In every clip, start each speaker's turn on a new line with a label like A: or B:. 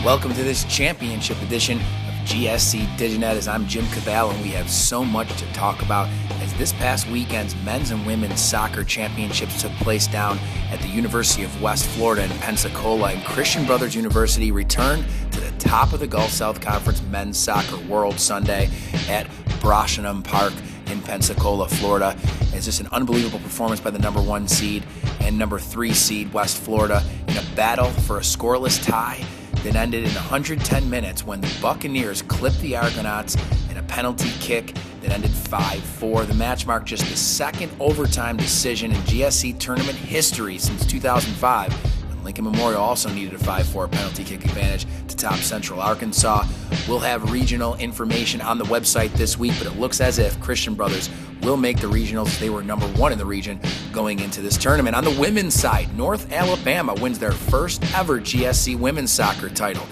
A: Welcome to this championship edition of GSC DigiNet, as I'm Jim Cavall, and we have so much to talk about as this past weekend's men's and women's soccer championships took place down at the University of West Florida in Pensacola, and Christian Brothers University returned to the top of the Gulf South Conference Men's Soccer World Sunday at Broshenham Park in Pensacola, Florida. It's just an unbelievable performance by the number 1 seed and number 3 seed West Florida in a battle for a scoreless tie that ended in 110 minutes when the Buccaneers clipped the Argonauts in a penalty kick that ended 5-4. The match marked just the second overtime decision in GSC tournament history since 2005. And Lincoln Memorial also needed a 5-4 penalty kick advantage to top Central Arkansas. We'll have regional information on the website this week, but it looks as if Christian Brothers will make the regionals. They were number 1 in the region going into this tournament. On the women's side, North Alabama wins their first ever GSC women's soccer title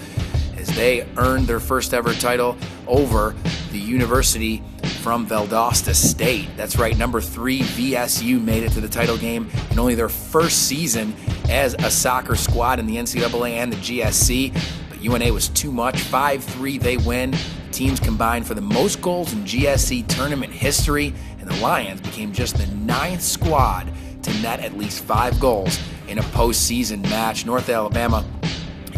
A: as they earned their first ever title over the University from Valdosta State. That's right, number 3 VSU made it to the title game in only their first season as a soccer squad in the NCAA and the GSC. But UNA was too much. 5-3 they win. Teams combined for the most goals in GSC tournament history, and the Lions became just the 9th squad to net at least 5 goals in a postseason match. North Alabama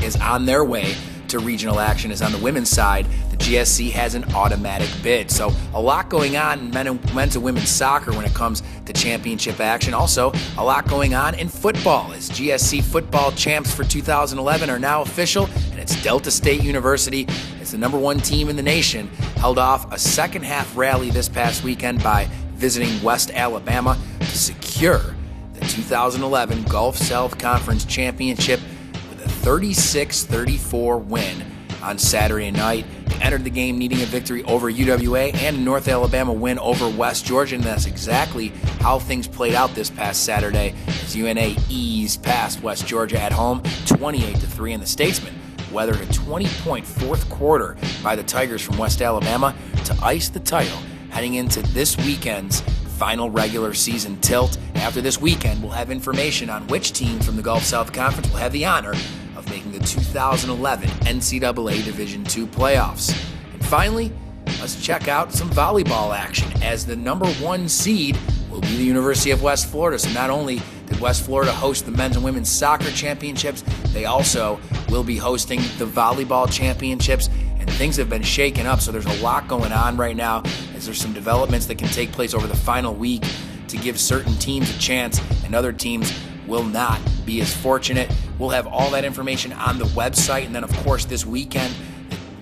A: is on their way to regional action. As on the women's side, the GSC has an automatic bid. So a lot going on in men's and women's soccer when it comes to championship action. Also, a lot going on in football as GSC Football Champs for 2011 are now official, and it's Delta State University as the number 1 team in the nation held off a second half rally this past weekend by visiting West Alabama to secure the 2011 Gulf South Conference Championship with a 36-34 win on Saturday night. They entered the game needing a victory over UWA and a North Alabama win over West Georgia, and that's exactly how things played out this past Saturday as UNA eased past West Georgia at home 28-3, and the Statesmen weathered a 20-point fourth quarter by the Tigers from West Alabama to ice the title heading into this weekend's final regular season tilt. After this weekend, we'll have information on which team from the Gulf South Conference will have the honor of making the 2011 NCAA Division II playoffs. And finally, let's check out some volleyball action as the number 1 seed will be the University of West Florida. So not only did West Florida host the men's and women's soccer championships, they also will be hosting the volleyball championships, and things have been shaken up. So there's a lot going on right now as there's some developments that can take place over the final week to give certain teams a chance, and other teams will not be as fortunate. We'll have all that information on the website, and then of course this weekend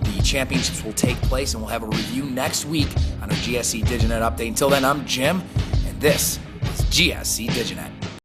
A: the championships will take place, and we'll have a review next week on our GSC DigiNet update. Until then, I'm Jim, and this is GSC DigiNet.